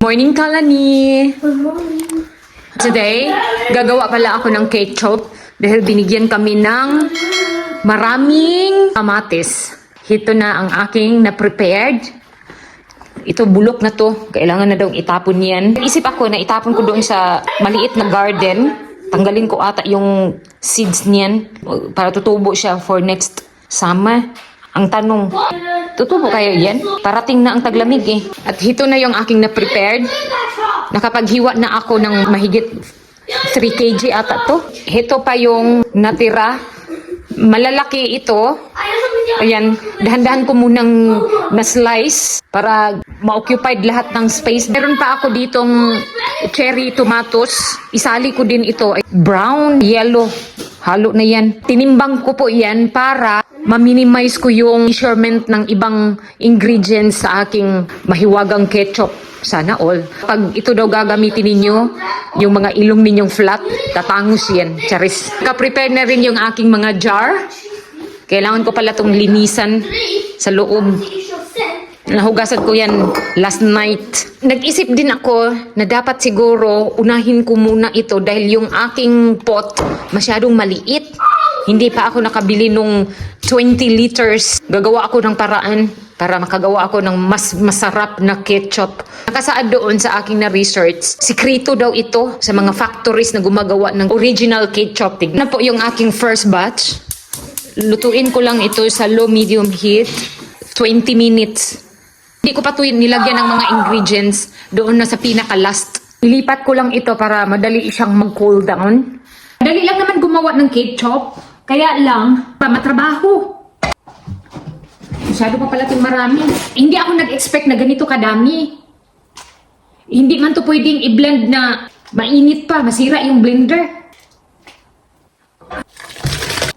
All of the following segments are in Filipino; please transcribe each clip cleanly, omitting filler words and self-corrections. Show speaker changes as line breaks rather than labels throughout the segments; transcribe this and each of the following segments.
Morning, Kalani!
Good morning.
Today, gagawa pala ako ng ketchup dahil binigyan kami ng maraming kamatis. Ito na ang aking na-prepared. Ito, bulok na to. Kailangan na daw itapon yan. Isip ako na itapon ko doon sa maliit na garden. Tanggalin ko ata yung seeds niyan para tutubo siya for next summer. Ang tanong, tutubo kayo yan? Parating na ang taglamig eh. At ito na yung aking na-prepared. Nakapaghiwa na ako ng mahigit 3 kg ata to. Ito pa yung natira. Malalaki ito. Ayan, dahan-dahan ko munang na-slice para ma-occupied lahat ng space. Meron pa ako ditong cherry tomatoes. Isali ko din ito. Brown, yellow. Halo na yan. Tinimbang ko po yan para ma-minimize ko yung measurement ng ibang ingredients sa aking mahiwagang ketchup. Sana all. Pag ito daw gagamitin ninyo, yung mga ilong ninyong flat, tatangos yan. Charis. Ka-prepare na rin yung aking mga jar. Kailangan ko pala itong linisan sa loob. Nahugasan ko yan last night. Nag-isip din ako na dapat siguro unahin ko muna ito dahil yung aking pot masyadong maliit. Hindi pa ako nakabili nung 20 liters. Gagawa ako ng paraan para makagawa ako ng mas masarap na ketchup. Nakasaad doon sa aking na-research, sikreto daw ito sa mga factories na gumagawa ng original ketchup. Tignan po yung aking first batch. Lutuin ko lang ito sa low-medium heat, 20 minutes. Hindi ko pa ito nilagyan ng mga ingredients doon na sa pinaka-last. Ilipat ko lang ito para madali siyang mag-cool down. Madali lang naman gumawa ng ketchup, kaya lang, matrabaho. Masyado pa pala itong marami. Hindi ako nag-expect na ganito kadami. Hindi man to pwedeng i-blend na mainit pa, masira yung blender.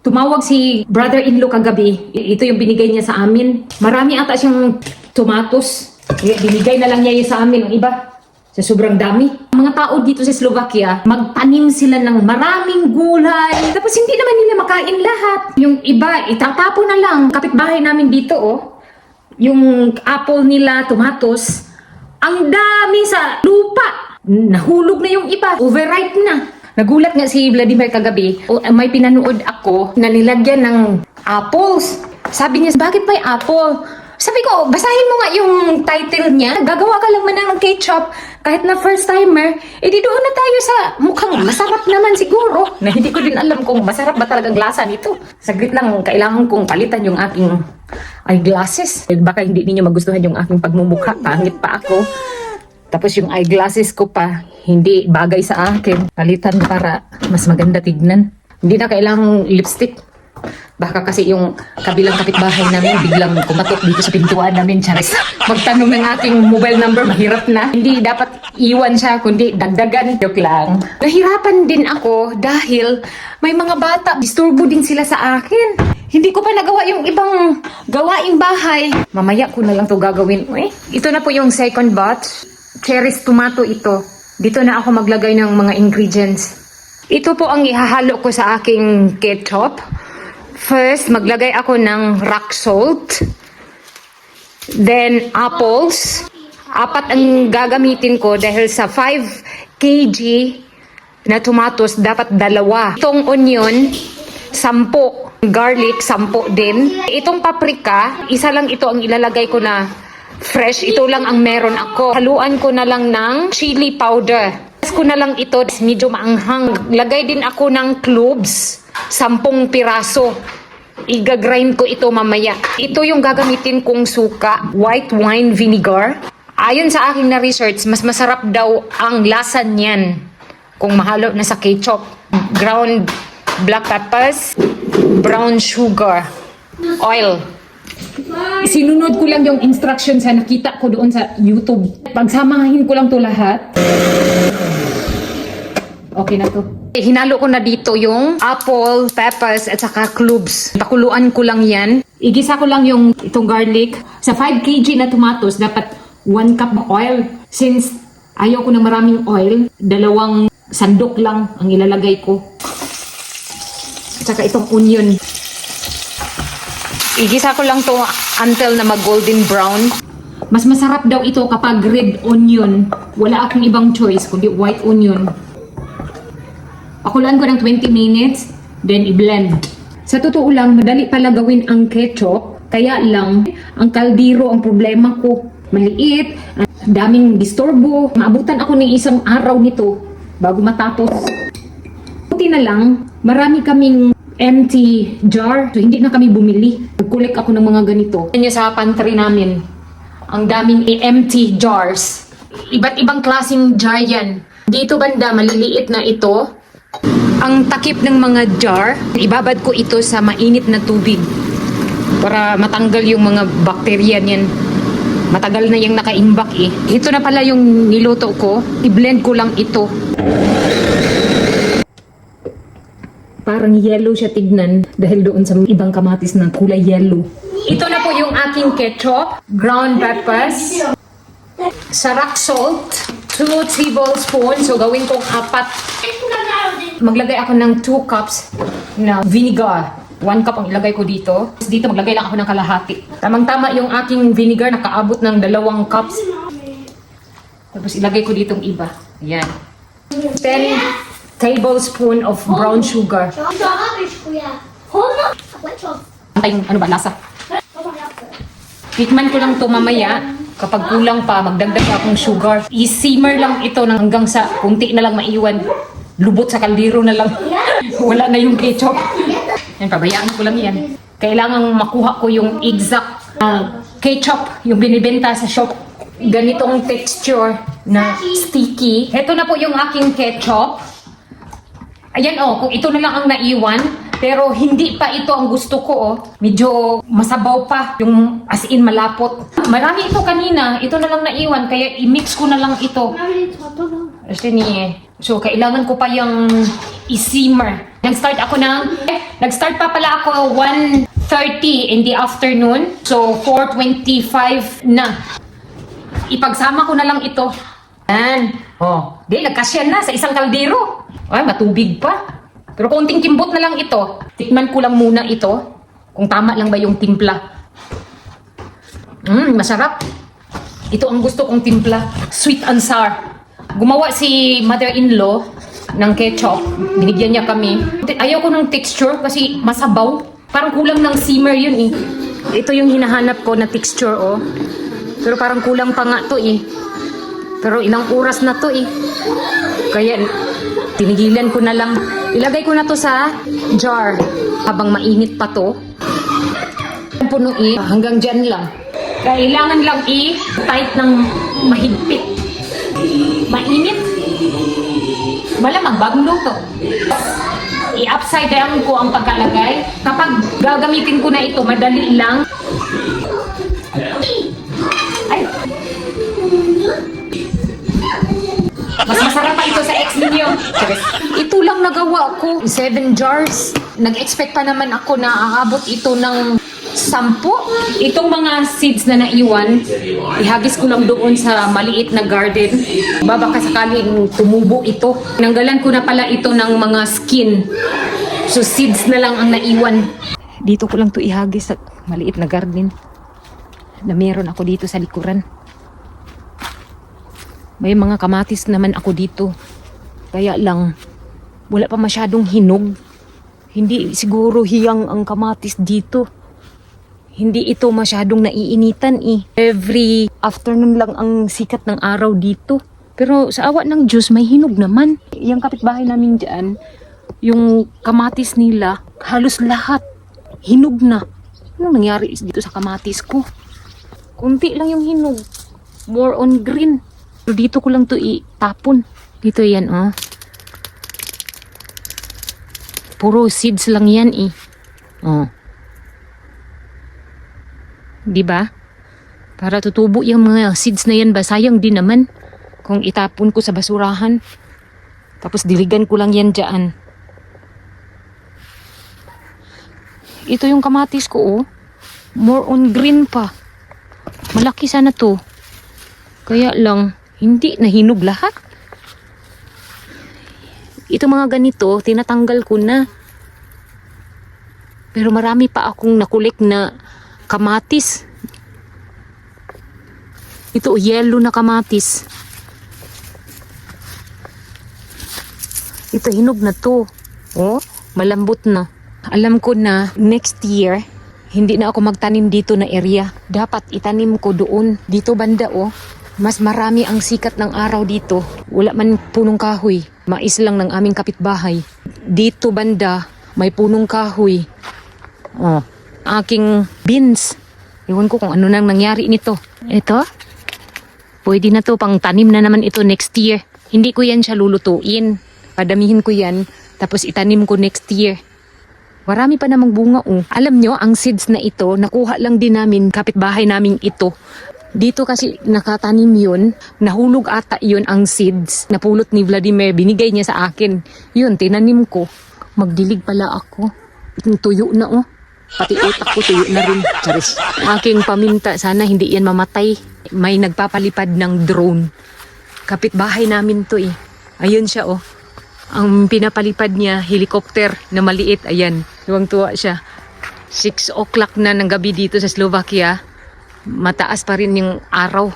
Tumawag si brother-in-law kagabi. Ito yung binigay niya sa amin. Marami ata siyang tomatoes. Binigay na lang niya yun sa amin. Ang iba, sa sobrang dami. Mga tao dito sa Slovakia, magtanim sila ng maraming gulay. Tapos hindi naman nila makain lahat. Yung iba, itatapo na lang. Kapitbahay namin dito, oh. Yung apple nila, tomatoes, ang dami sa lupa. Nahulog na yung iba. Overripe na. Nagulat nga si Vladimir kagabi. May pinanood ako na nilagyan ng apples. Sabi niya, bakit may apple? Sabi ko, basahin mo nga yung title niya. Gagawa ka lang man ng ketchup. Kahit na first timer, edi doon na tayo sa mukhang masarap naman siguro. Na hindi ko din alam kung masarap ba talagang lasa nito. Saglit lang, kailangan kong palitan yung aking eyeglasses. Baka hindi niyo magustuhan yung aking pagmumukha. Pangit pa ako. Tapos yung eyeglasses ko pa, hindi bagay sa akin. Palitan para mas maganda tignan. Hindi na kailangang lipstick. Baka kasi yung kabilang kapitbahay namin biglang kumatok dito sa pintuan namin, Charis. Magtanong ng aking mobile number, mahirap na. Hindi dapat iwan siya, kundi dagdagan. Joke lang. Nahirapan din ako dahil may mga bata, disturbo din sila sa akin. Hindi ko pa nagawa yung ibang gawaing bahay. Mamaya ko na lang to gagawin. Ito na po yung second batch. Cherries tomato ito. Dito na ako maglagay ng mga ingredients. Ito po ang ihahalo ko sa aking ketchup. First, maglagay ako ng rock salt. Then, apples. 4 ang gagamitin ko dahil sa 5 kg na tomatoes, dapat 2. Itong onion, 10. Garlic, 10 din. Itong paprika, 1 lang ito ang ilalagay ko na fresh. Ito lang ang meron ako. Haluan ko na lang ng chili powder. Ko na lang ito, medyo maanghang. Lagay din ako ng cloves, 10 piraso. Iga-grind ko ito mamaya. Ito yung gagamitin kong suka, white wine vinegar. Ayon sa aking na-research, mas masarap daw ang lasa niyan kung mahalo na sa ketchup. Ground black peppers, brown sugar, oil. Sinunod ko lang yung instructions na nakita ko doon sa YouTube. Pagsamahin ko lang to lahat. Okay na to. Hinalo ko na dito yung apple, peppers, at saka cloves. Pakuluan ko lang yan. Igisa ko lang yung itong garlic. Sa 5 kg na tomatoes, dapat 1 cup oil. Since ayaw ko na maraming oil, 2 sandok lang ang ilalagay ko. At saka itong onion. Igisa ko lang to until na mag-golden brown. Mas masarap daw ito kapag red onion. Wala akong ibang choice kundi white onion. Pakulaan ko ng 20 minutes, then i-blend. Sa totoo lang, madali pala gawin ang ketchup. Kaya lang, ang kaldero ang problema ko. Maliit, daming disturbo. Maabutan ako ng isang araw nito bago matapos. Buti na lang, marami kaming empty jar. So, hindi na kami bumili. Nag-collect ako ng mga ganito. Yan sa pantry namin. Ang daming empty jars. Iba't ibang klaseng jar yan. Dito banda, maliliit na ito. Ang takip ng mga jar, ibabad ko ito sa mainit na tubig para matanggal yung mga bakterya niyan. Matagal na yung nakaimbak eh. Ito na pala yung niluto ko. I-blend ko lang ito. Parang yellow siya tignan dahil doon sa ibang kamatis na kulay yellow. Ito na po yung aking ketchup, ground peppers, sarak salt, 2 tablespoons. So gawin kong 4. Maglagay ako ng 2 cups na vinegar. 1 cup ang ilagay ko dito. Dito maglagay lang ako ng kalahati. Tamang-tama yung aking vinegar, nakaabot ng 2 cups. Tapos ilagay ko ditong iba. Ayan. 10 tablespoon of brown sugar. Antay, ano ba, lasa? Tikman ko lang to mamaya. Kapag kulang pa, magdagdag akong sugar. I-simmer lang ito hanggang sa kunti na lang maiwan. Lubot sa kaldero na lang. Wala na yung ketchup. Yan, pabayaan ko lang yan. Kailangan makuha ko yung exact ketchup, yung binibenta sa shop. Ganitong texture na sticky. Ito na po yung aking ketchup. Ayan kung ito na lang ang naiwan. Pero hindi pa ito ang gusto ko Medyo masabaw pa. Yung as in malapot. Marami ito kanina. Ito na lang naiwan. Kaya i-mix ko na lang ito. So, kailangan ko pa yung i-simmer. Nag-start pa pala ako 1:30 in the afternoon. So, 4:25 na. Ipagsama ko na lang ito. Yan. Nagkasya na sa isang kaldero. Ay, matubig pa. Pero konting kimbot na lang ito. Tikman ko lang muna ito. Kung tama lang ba yung timpla. Masarap. Ito ang gusto kong timpla. Sweet and sour. Gumawa si mother-in-law ng ketchup. Binigyan niya kami. Ayaw ko ng texture kasi masabaw. Parang kulang ng simmer yun eh. Ito yung hinahanap ko na texture Pero parang kulang pa nga to eh. Pero ilang oras na to eh. Kaya tinigilan ko na lang. Ilagay ko na to sa jar habang mainit pa to. Punuin hanggang dyan lang. Kailangan lang i-tight ng mahigpit. Mainit. Malamang bagong luto. I-upside down ko ang pagkalagay. Kapag gagamitin ko na ito, madali lang. Ay. Mas masarap pa ito sa ex ninyo. Ito lang nagawa ko. 7 jars. Nag-expect pa naman ako na aabot ito ng 10. Itong mga seeds na naiwan, ihagis ko lang doon sa maliit na garden. Baka sakaling tumubo ito. Nanggalan ko na pala ito ng mga skin. So seeds na lang ang naiwan. Dito ko lang to ihagis sa maliit na garden na meron ako dito sa likuran. May mga kamatis naman ako dito. Kaya lang, wala pa masyadong hinog. Hindi siguro hiyang ang kamatis dito. Hindi ito masyadong naiinitan eh. Every afternoon lang ang sikat ng araw dito. Pero sa awa ng Diyos, may hinog naman. Yung kapitbahay namin dyan, yung kamatis nila, halos lahat hinog na. Anong nangyari dito sa kamatis ko? Kunti lang yung hinog. More on green. Pero dito ko lang to itapon. Dito yan Puro seeds lang yan eh. Diba? Para tutubo yung mga seeds na yan ba? Sayang din naman kung itapon ko sa basurahan. Tapos diligan ko lang yan dyan. Ito yung kamatis ko More on green pa. Malaki sana to. Kaya lang, hindi nahinog lahat. Ito mga ganito, tinatanggal ko na. Pero marami pa akong nakulik na kamatis. Ito, yellow na kamatis. Ito, hinog na to. Oh, malambot na. Alam ko na next year, hindi na ako magtanim dito na area. Dapat itanim ko doon. Dito banda, oh. Mas marami ang sikat ng araw dito. Wala man punong kahoy. Mais lang ng aming kapitbahay. Dito banda, may punong kahoy. Oh, aking beans. Ewan ko kung ano nang nangyari nito. Ito, pwede na to, pang tanim na naman ito next year. Hindi ko yan siya lulutuin. Padamihin ko yan, tapos itanim ko next year. Marami pa namang bunga, oh. Alam nyo, ang seeds na ito, nakuha lang din namin, kapitbahay namin ito. Dito kasi nakatanim yun, nahulog ata yun ang seeds. Napulot ni Vladimir, binigay niya sa akin. Yun, tinanim ko. Magdilig pala ako. Tuyo na, oh. Pati utak ko tuyo na rin. Charis. Aking paminta, sana hindi yan mamatay. May nagpapalipad ng drone. Kapitbahay namin to, eh. Ayun siya, oh. Ang pinapalipad niya, helicopter na maliit. Ayan, tuwang-tuwa siya. 6 o'clock na ng gabi dito sa Slovakia. Mataas pa rin yung araw.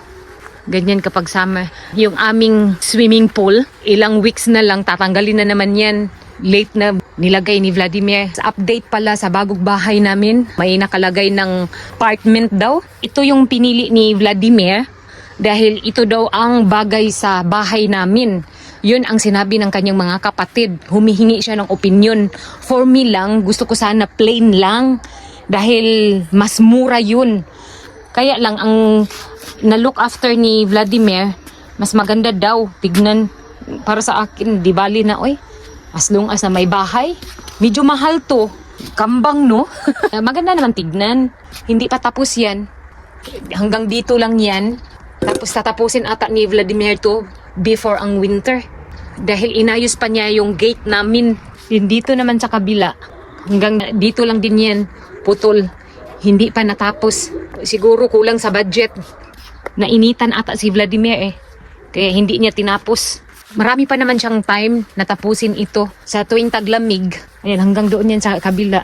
Ganyan kapag summer. Yung aming swimming pool, ilang weeks na lang, tatanggalin na naman yan. Late na nilagay ni Vladimir. Sa update pala sa bagong bahay namin, may nakalagay ng apartment daw. Ito yung pinili ni Vladimir dahil ito daw ang bagay sa bahay namin. Yun ang sinabi ng kanyang mga kapatid. Humihingi siya ng opinion. For me lang, gusto ko sana plain lang dahil mas mura yun. Kaya lang ang na-look after ni Vladimir, mas maganda daw. Tignan, para sa akin, di bali na, oy. As long as na may bahay. Medyo mahal to. Kambang, no? Maganda naman tignan. Hindi pa tapos yan. Hanggang dito lang yan. Tapos tatapusin ata ni Vladimir to before ang winter. Dahil inayos pa niya yung gate namin. Yung dito naman sa kabila. Hanggang dito lang din yan. Putol. Hindi pa natapos. Siguro kulang sa budget. Nainitan ata si Vladimir, eh. Kaya hindi niya tinapos. Marami pa naman siyang time na tapusin ito sa tuwing taglamig. Ayan, hanggang doon yan sa kabila.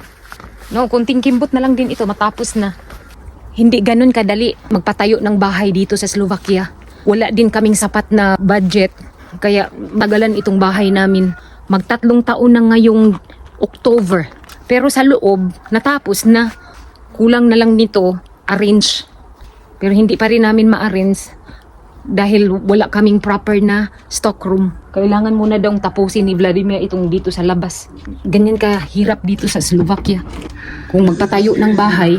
No, kunting kimbot na lang din ito, matapos na. Hindi ganun kadali magpatayo ng bahay dito sa Slovakia. Wala din kaming sapat na budget. Kaya magalan itong bahay namin. Mag3 taon na ngayong October. Pero sa loob, natapos na. Kulang na lang nito, arrange. Pero hindi pa rin namin ma-arrange dahil wala kaming proper na stockroom. Kailangan muna daw tapusin ni Vladimir itong dito sa labas. Ganyan ka hirap dito sa Slovakia. Kung magpatayo ng bahay,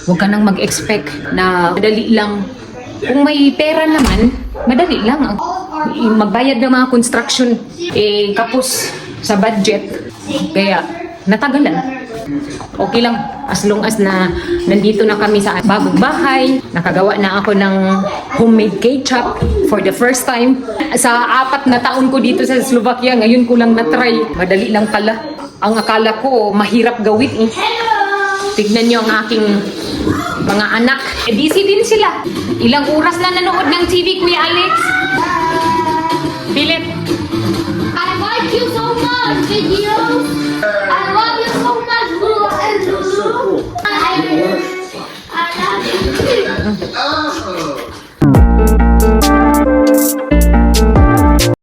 huwag ka nang mag-expect na madali lang. Kung may pera naman, madali lang. Magbayad ng mga construction, kapos sa budget. Kaya natagalan. Okay lang, as long as na nandito na kami sa bagong bahay, nakagawa na ako ng homemade ketchup for the first time. Sa 4 na taon ko dito sa Slovakia, ngayon ko lang na-try. Madali lang pala. Ang akala ko, mahirap gawin, eh. Tignan nyo ang aking mga anak. Busy din sila. Ilang oras na nanood ng TV, Kuya Alex? Philip?
I like you so much, videos. I love you so much, Lulu and Lulu. I love you.